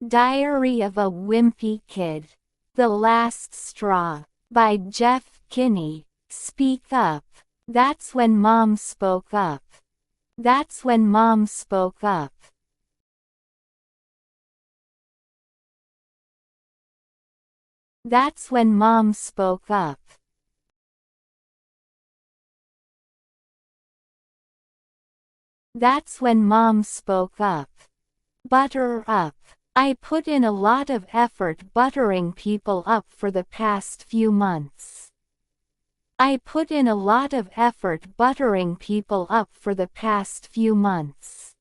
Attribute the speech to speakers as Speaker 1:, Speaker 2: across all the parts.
Speaker 1: Diary of a Wimpy Kid. The Last Straw. By Jeff Kinney. Speak up. That's when Mom spoke up. That's when Mom spoke up. That's when Mom spoke up. That's when Mom spoke up. Butter up. I put in a lot of effort buttering people up for the past few months. I put in a lot of effort buttering people up for the past few months.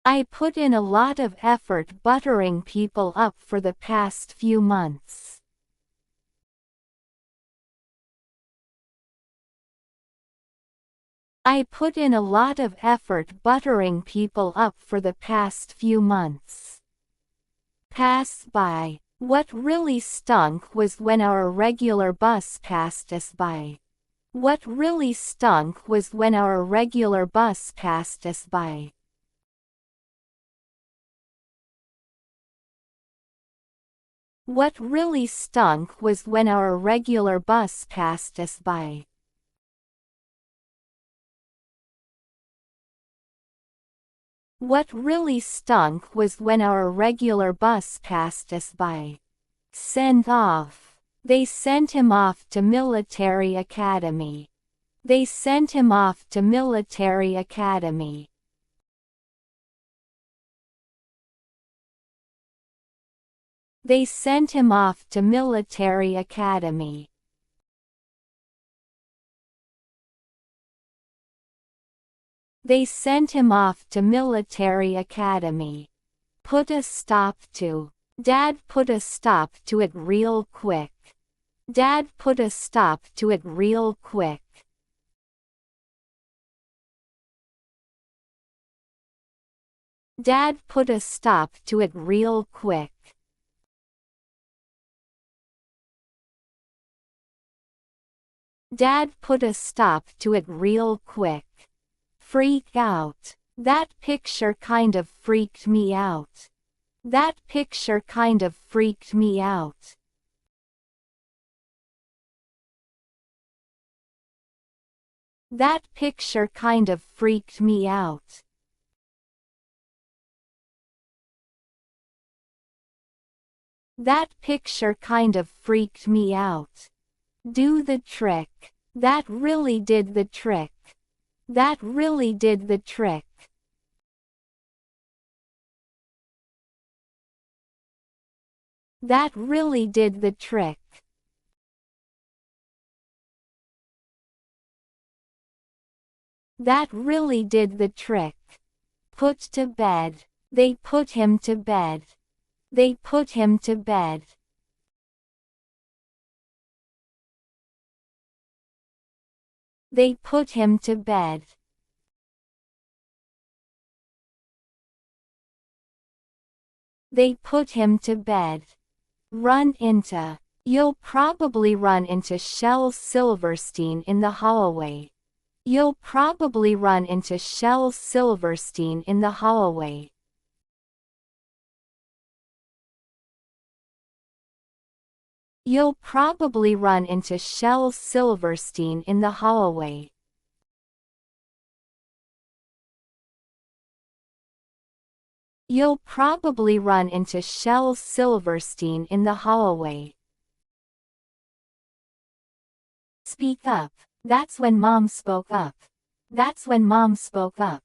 Speaker 1: I put in a lot of effort buttering people up for the past few months. I put in a lot of effort buttering people up for the past few months. Pass by. What really stunk was when our regular bus passed us by. What really stunk was when our regular bus passed us by. What really stunk was when our regular bus passed us by. What really stunk was when our regular bus passed us by. Send off. They sent him off to military academy. They sent him off to military academy. They sent him off to military academy. They sent him off to military academy. Put a stop to. Dad put a stop to it real quick. Dad put a stop to it real quick. Dad put a stop to it real quick. Dad put a stop to it real quick. Freak out. That picture kind of freaked me out. That picture kind of freaked me out. That picture kind of freaked me out. That picture kind of freaked me out. Do the trick. That really did the trick. That really did the trick. That really did the trick. That really did the trick. Put to bed. They put him to bed. They put him to bed. They put him to bed. They put him to bed. Run into. You'll probably run into Shel Silverstein in the hallway. You'll probably run into Shel Silverstein in the hallway. You'll probably run into Shel Silverstein in the hallway. You'll probably run into Shel Silverstein in the hallway. Speak up. That's when Mom spoke up. That's when Mom spoke up.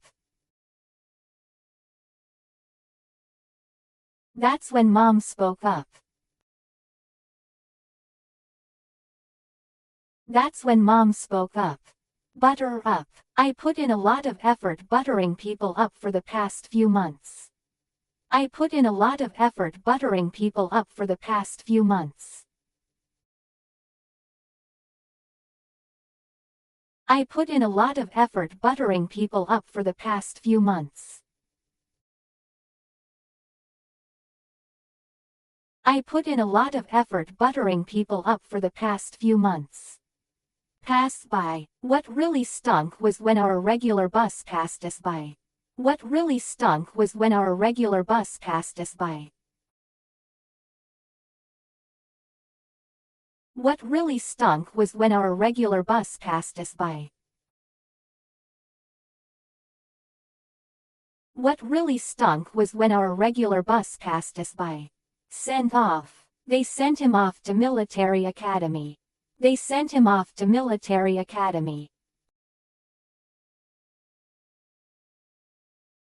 Speaker 1: That's when Mom spoke up. That's when Mom spoke up. Butter up. I put in a lot of effort buttering people up for the past few months. I put in a lot of effort buttering people up for the past few months. I put in a lot of effort buttering people up for the past few months. I put in a lot of effort buttering people up for the past few months. Pass by. What really stunk was when our regular bus passed us by. What really stunk was when our regular bus passed us by. What really stunk was when our regular bus passed us by. What really stunk was when our regular bus passed us by. Sent off. They sent him off to military academy. They sent him off to military academy.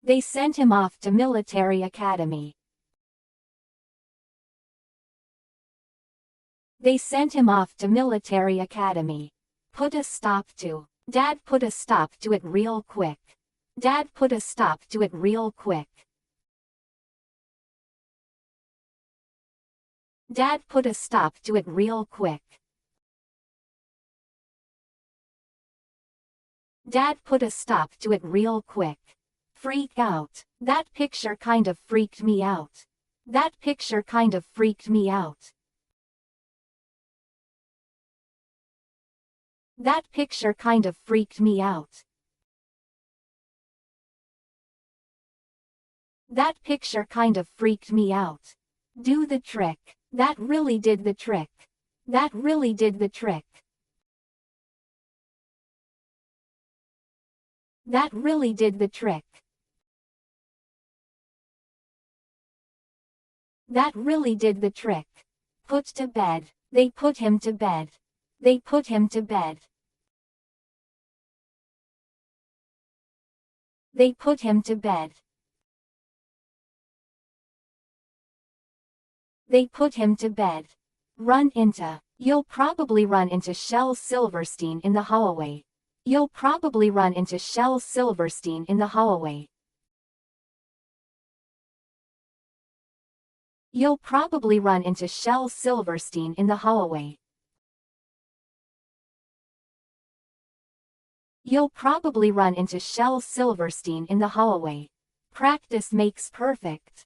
Speaker 1: They sent him off to military academy. They sent him off to military academy. Put a stop to. Dad put a stop to it real quick. Dad put a stop to it real quick. Dad put a stop to it real quick. Dad put a stop to it real quick. Freak out. That picture kind of freaked me out. That picture kind of freaked me out. That picture kind of freaked me out. That picture kind of freaked me out. Do the trick. That really did the trick. That really did the trick. That really did the trick. That really did the trick. Put to bed. They put him to bed. They put him to bed. They put him to bed. They put him to bed. Run into. You'll probably run into Shel Silverstein in the hallway. You'll probably run into Shel Silverstein in the hallway. You'll probably run into Shel Silverstein in the hallway. You'll probably run into Shel Silverstein in the hallway. Practice makes perfect.